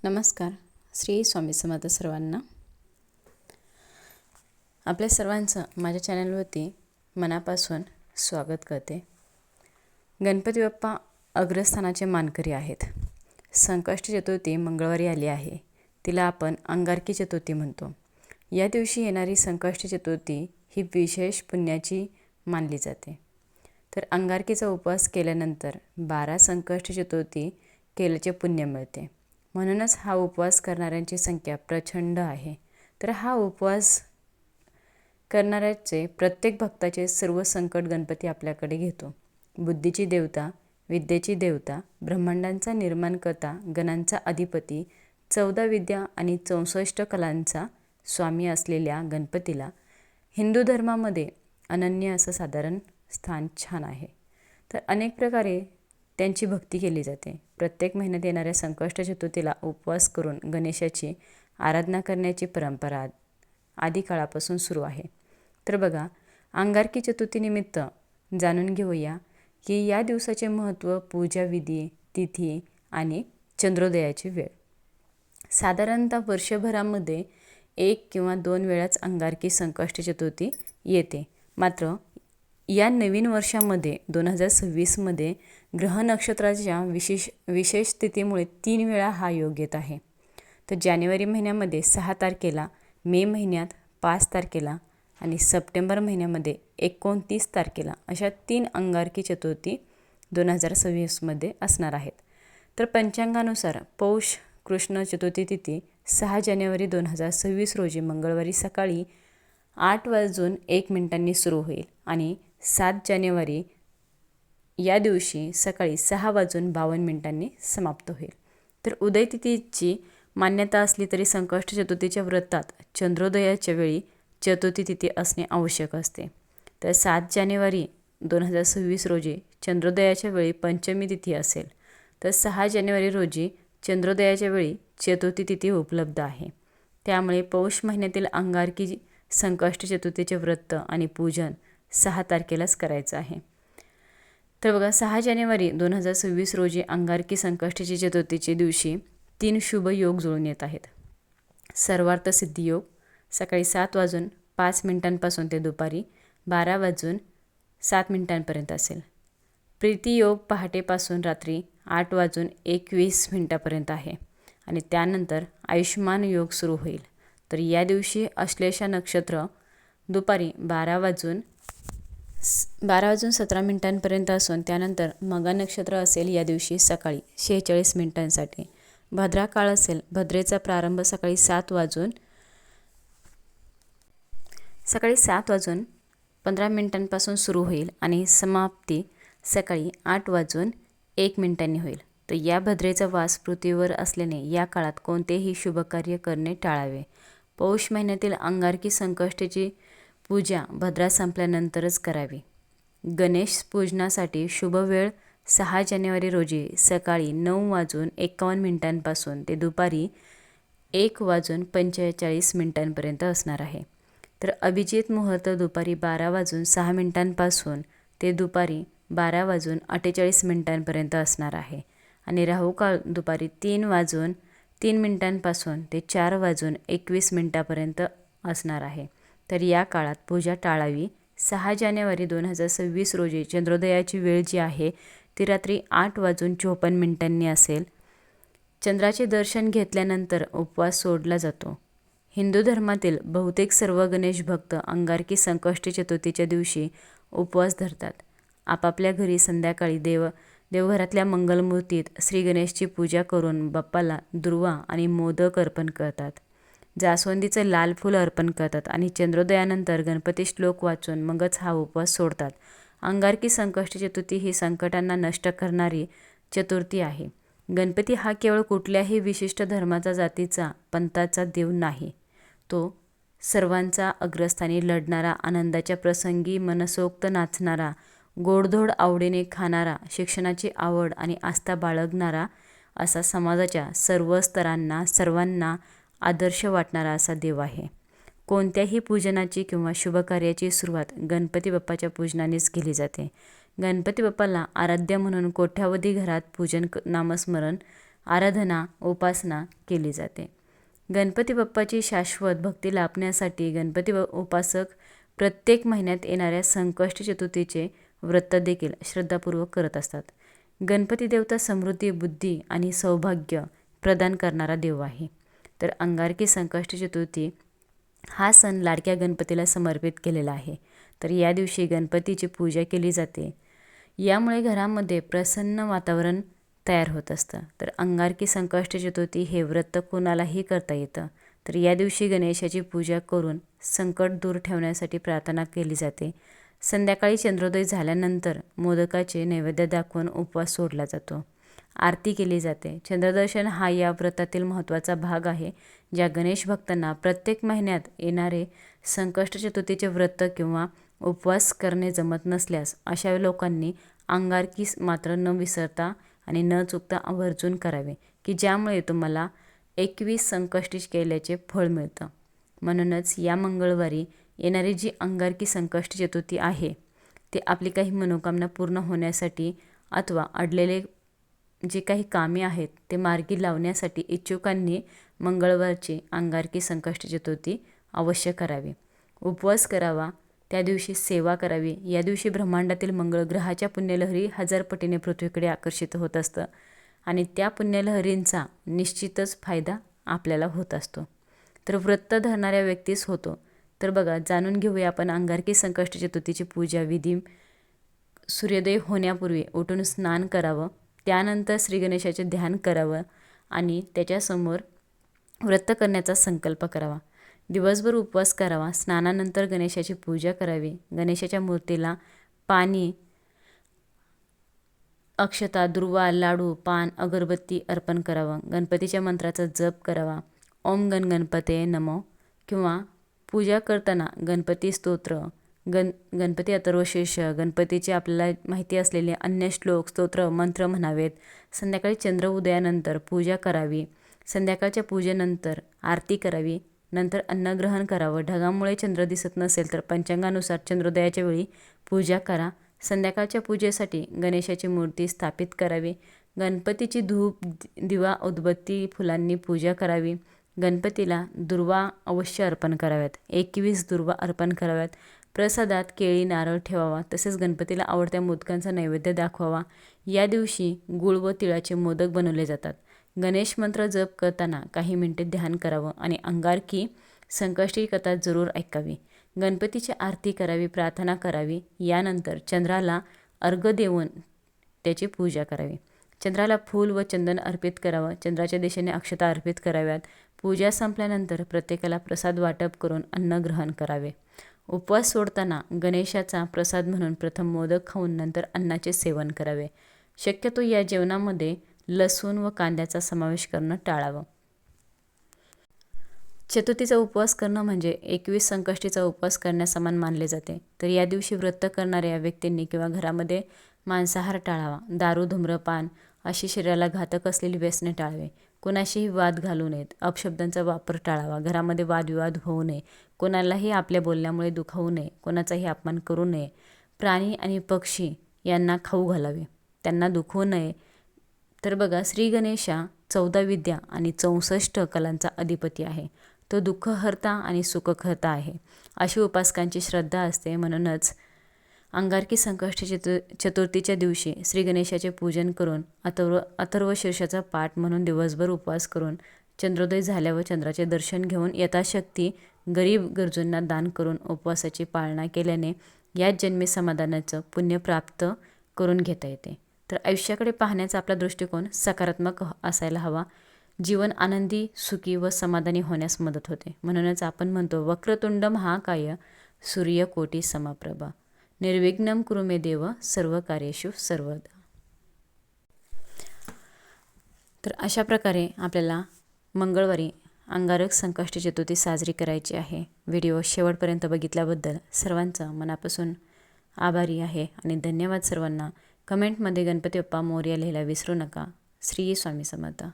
नमस्कार. श्री स्वामी समर्थ सर्वांना. आपल्या सर्वांचं माझ्या चॅनलवरती मनापासून स्वागत करते. गणपती बाप्पा अग्रस्थानाचे मानकरी आहेत. संकष्टी चतुर्थी मंगळवारी आली आहे. तिला आपण अंगारकी चतुर्थी म्हणतो. या दिवशी येणारी संकष्टी चतुर्थी ही विशेष पुण्याची मानली जाते. तर अंगारकीचा उपवास केल्यानंतर 12 संकष्टी चतुर्थी केल्याचे पुण्य मिळते. म्हणूनच हा उपवास करणाऱ्यांची संख्या प्रचंड आहे. तर हा उपवास करणाऱ्याचे प्रत्येक भक्ताचे सर्व संकट गणपती आपल्याकडे घेतो. बुद्धीची देवता, विद्येची देवता, ब्रह्मांडांचा निर्माणकर्ता, गणांचा अधिपती, 14 विद्या आणि 64 कलांचा स्वामी असलेल्या गणपतीला हिंदू धर्मामध्ये अनन्य असं साधारण स्थान छान आहे. तर अनेक प्रकारे त्यांची भक्ती केली जाते. प्रत्येक महिन्यात येणाऱ्या संकष्ट चतुर्थीला उपवास करून गणेशाची आराधना करण्याची परंपरा आधी काळापासून सुरू आहे. तर बघा, अंगारकी चतुर्थीनिमित्त जाणून घेऊया की या दिवसाचे महत्त्व, पूजा विधी, तिथी आणि चंद्रोदयाची वेळ. साधारणतः वर्षभरामध्ये 1 किंवा 2 वेळाच अंगारकी संकष्टी चतुर्थी येते. मात्र या नवीन वर्षामध्ये 2026मध्ये ग्रह नक्षत्राच्या विशेष स्थितीमुळे 3 वेळा हा योग येत आहे. तर जानेवारी महिन्यामध्ये 6 तारखेला, मे महिन्यात 5 तारखेला आणि सप्टेंबर महिन्यामध्ये 29 तारखेला अशा 3 अंगारकी चतुर्थी 2026मध्ये असणार आहेत. तर पंचांगानुसार पौष कृष्ण चतुर्थी तिथी 6 जानेवारी 2026 रोजी मंगळवारी सकाळी 8:01 सुरू होईल आणि 7 जानेवारी या दिवशी सकाळी 6:52 समाप्त होईल. तर उदय तिथीची मान्यता असली तरी संकष्ट चतुर्थीच्या व्रतात चंद्रोदयाच्या वेळी चतुर्थी तिथी असणे आवश्यक असते. तर 7 जानेवारी 2026 रोजी चंद्रोदयाच्या वेळी पंचमी तिथी असेल. तर 6 जानेवारी रोजी चंद्रोदयाच्या वेळी चतुर्थी तिथी उपलब्ध आहे. त्यामुळे पौष महिन्यातील अंगारकी संकष्ट चतुर्थीचे व्रत आणि पूजन 6 तारखेलाच करायचं आहे. तर बघा, 6 जानेवारी 2026 रोजी अंगारकी संकष्टीची चतुर्थीच्या दिवशी 3 शुभ योग जुळून येत आहेत. सर्वार्थ सिद्धी योग सकाळी 7:05 ते दुपारी 12:07 असेल. प्रीती योग पहाटेपासून रात्री 8:21 आहे आणि त्यानंतर आयुष्मान योग सुरू होईल. तर या दिवशी अश्लेषा नक्षत्र दुपारी 12:17 असून त्यानंतर मगा नक्षत्र असेल या दिवशी सकाळी 46 भद्रा काळ असेल. भद्रेचा प्रारंभ सकाळी 7:15 सुरू होईल आणि समाप्ती सकाळी 8:01 होईल. तर या भद्रेचा वास पृथ्वीवर असल्याने या काळात कोणतेही शुभकार्य करणे टाळावे. पौष महिन्यातील अंगारकी संकष्टीची पूजा भद्रा संपल्यानंतरच करावी. गणेश पूजनासाठी शुभ वेळ 6 जानेवारी रोजी सकाळी 9:51 ते दुपारी 1:45 असणार आहे. तर अभिजित मुहूर्त दुपारी 12:06 ते दुपारी 12:48 असणार आहे आणि राहुकाळ दुपारी 3:03 ते 4:21 असणार आहे. तर या काळात पूजा टाळावी. 6 जानेवारी 2026 रोजी चंद्रोदयाची वेळ जी आहे ती रात्री 8:54 असेल. चंद्राचे दर्शन घेतल्यानंतर उपवास सोडला जातो. हिंदू धर्मातील बहुतेक सर्व गणेश भक्त अंगारकी संकष्टी चतुर्थीच्या दिवशी उपवास धरतात. आपापल्या घरी संध्याकाळी देवघरातल्या मंगलमूर्तीत श्री गणेशची पूजा करून बाप्पाला दुर्वा आणि मोदक अर्पण करतात. जास्वंदीचं लाल फूल अर्पण करतात आणि चंद्रोदयानंतर गणपती श्लोक वाचून मगच हा उपवास सोडतात. अंगारकी संकष्टी चतुर्थी ही संकटांना नष्ट करणारी चतुर्थी आहे. गणपती हा केवळ कुठल्याही विशिष्ट धर्माचा, जातीचा, पंथाचा देव नाही. तो सर्वांचा अग्रस्थानी लढणारा, आनंदाच्या प्रसंगी मनसोक्त नाचणारा, गोडधोड आवडीने खाणारा, शिक्षणाची आवड आणि आस्था बाळगणारा असा समाजाच्या सर्व स्तरांना, सर्वांना आदर्श वाटणारा असा देव आहे. कोणत्याही पूजनाची किंवा शुभकार्याची सुरुवात गणपती बाप्पाच्या पूजनानेच केली जाते. गणपती बाप्पाला आराध्य म्हणून कोट्यावधी घरात पूजन, नामस्मरण आराधना उपासना केली जाते. गणपती बाप्पाची शाश्वत भक्ती लाभण्यासाठी गणपती उपासक प्रत्येक महिन्यात येणाऱ्या संकष्टी चतुर्थीचे व्रत देखील श्रद्धापूर्वक करत असतात. गणपती देवता समृद्धी, बुद्धी आणि सौभाग्य प्रदान करणारा देव आहे. तर अंगारकी संकष्टी चतुर्थी हा सण लाडक्या गणपतीला समर्पित केलेला आहे. तर या दिवशी गणपतीची पूजा केली जाते. यामुळे घरामध्ये प्रसन्न वातावरण तयार होत असतं. तर अंगारकी संकष्टी चतुर्थी हे व्रत कोणालाही करता येतं. तर या दिवशी गणेशाची पूजा करून संकट दूर ठेवण्यासाठी प्रार्थना केली जाते. संध्याकाळी चंद्रोदय झाल्यानंतर मोदकाचे नैवेद्य दाखवून उपवास सोडला जातो. आरती केली जाते. चंद्रदर्शन हा या व्रतातील महत्त्वाचा भाग आहे. ज्या गणेश भक्तांना प्रत्येक महिन्यात येणारे संकष्ट चतुर्थीचे व्रत किंवा उपवास करणे जमत नसल्यास अशा लोकांनी अंगारकी मात्र न विसरता आणि न चुकता आवर्जून करावे, की ज्यामुळे तुम्हाला 21 संकष्टी केल्याचे फळ मिळतं. म्हणूनच या मंगळवारी येणारी जी अंगारकी संकष्टी चतुर्थी आहे ते आपली काही मनोकामना पूर्ण होण्यासाठी अथवा अडलेले जे काही कामे आहेत ते मार्गी लावण्यासाठी इच्छुकांनी मंगळवारची अंगारकी संकष्टी चतुर्थी अवश्य करावी. उपवास करावा, त्या दिवशी सेवा करावी. या दिवशी ब्रह्मांडातील मंगळ ग्रहाच्या पुण्यलहरी 1000 पटीने पृथ्वीकडे आकर्षित होत असतं आणि त्या पुण्यलहरींचा निश्चितच फायदा आपल्याला होत असतो. तर व्रत धरणाऱ्या व्यक्तीस होतो. तर बघा, जाणून घेऊया आपण अंगारकी संकष्टी चतुर्थीची पूजा विधी. सूर्योदय होण्यापूर्वी उठून स्नान करावं, त्यानंतर श्री गणेशाचे ध्यान करावं आणि त्याच्यासमोर व्रत करण्याचा संकल्प करावा. दिवसभर उपवास करावा. स्नानानंतर गणेशाची पूजा करावी. गणेशाच्या मूर्तीला पाणी, अक्षता, दुर्वा, लाडू, पान, अगरबत्ती अर्पण करावं. गणपतीच्या मंत्राचा जप करावा. ओम गण गणपते नमो किंवा पूजा करताना गणपती स्तोत्र, गणपती अथर्वशीर्ष, गणपतीचे आपल्याला माहिती असलेले अन्य श्लोक, स्तोत्र, मंत्र म्हणावेत. संध्याकाळी चंद्र उदयानंतर पूजा करावी. संध्याकाळच्या पूजेनंतर आरती करावी. नंतर अन्नग्रहण करावं. ढगामुळे चंद्र दिसत नसेल तर पंचांगानुसार चंद्रोदयाच्या वेळी पूजा करा. संध्याकाळच्या पूजेसाठी गणेशाची मूर्ती स्थापित करावी. गणपतीची धूप, दिवा, उदबत्ती, फुलांनी पूजा करावी. गणपतीला दुर्वा अवश्य अर्पण कराव्यात. 21 दुर्वा अर्पण कराव्यात. प्रसादात केळी, नारळ ठेवावा. तसेच गणपतीला आवडत्या मोदकांचा नैवेद्य दाखवावा. या दिवशी गुळ व तिळाचे मोदक बनवले जातात. गणेश मंत्र जप करताना काही मिनिटे ध्यान करावं आणि अंगारकी संकष्टी कथा जरूर ऐकावी. गणपतीची आरती करावी, प्रार्थना करावी. यानंतर चंद्राला अर्घ्य देऊन त्याची पूजा करावी. चंद्राला फूल व चंदन अर्पित करावं. चंद्राच्या दिशेने अक्षता अर्पित कराव्यात. पूजा संपल्यानंतर प्रत्येकाला प्रसाद वाटप करून अन्न ग्रहण करावे. उपवास सोडताना गणेशाचा प्रसाद म्हणून प्रथम मोदक खाऊन नंतर अन्नाचे सेवन करावे. शक्यतो या जेवणामध्ये लसूण व कांद्याचा समावेश करणं टाळावं. चतुर्थीचा उपवास करणं म्हणजे 21 संकष्टीचा उपवास करण्यासमान मानले जाते. तर या दिवशी व्रत करणाऱ्या व्यक्तींनी किंवा घरामध्ये मांसाहार टाळावा. दारू, धूम्रपान अशी शरीराला घातक असलेली व्यसने टाळावे. कोणाशीही वाद घालू नयेत. अपशब्दांचा वापर टाळावा. घरामध्ये वादविवाद होऊ नये. कोणालाही आपल्या बोलण्यामुळे दुखावू नये. कोणाचाही अपमान करू नये. प्राणी आणि पक्षी यांना खाऊ घालावे, त्यांना दुखवू नये. तर बघा, श्री गणेशा 14 विद्या आणि 64 कलांचा अधिपती आहे. तो दुःखहर्ता आणि सुखहर्ता आहे अशी उपासकांची श्रद्धा असते. म्हणूनच अंगारकी संकष्टी चतुर्थीच्या दिवशी श्री गणेशाचे पूजन करून अथर्वशीर्षाचा पाठ म्हणून दिवसभर उपवास करून चंद्रोदय झाल्यावर चंद्राचे दर्शन घेऊन यथाशक्ती गरीब गरजूंना दान करून उपवासाची पाळना केल्याने याच जन्मी समाधानाचं पुण्य प्राप्त करून घेता येते. तर आयुष्याकडे पाहण्याचा आपला दृष्टिकोन सकारात्मक असायला हवा. जीवन आनंदी, सुखी व समाधानी होण्यास मदत होते. म्हणूनच आपण म्हणतो, वक्रतुंड महाकाय सूर्यकोटी समप्रभा निर्विघ्नं कुरु मे देव सर्व कार्येषु सर्वदा. तर अशा प्रकारे आपल्याला मंगळवारी अंगारक संकष्टी चतुर्थी साजरी करायची आहे. व्हिडिओ शेवटपर्यंत बघितल्याबद्दल सर्वांचं मनापासून आभारी आहे आणि धन्यवाद सर्वांना. कमेंटमध्ये गणपती बाप्पा मोरया लिहायला विसरू नका. श्री स्वामी समर्थ.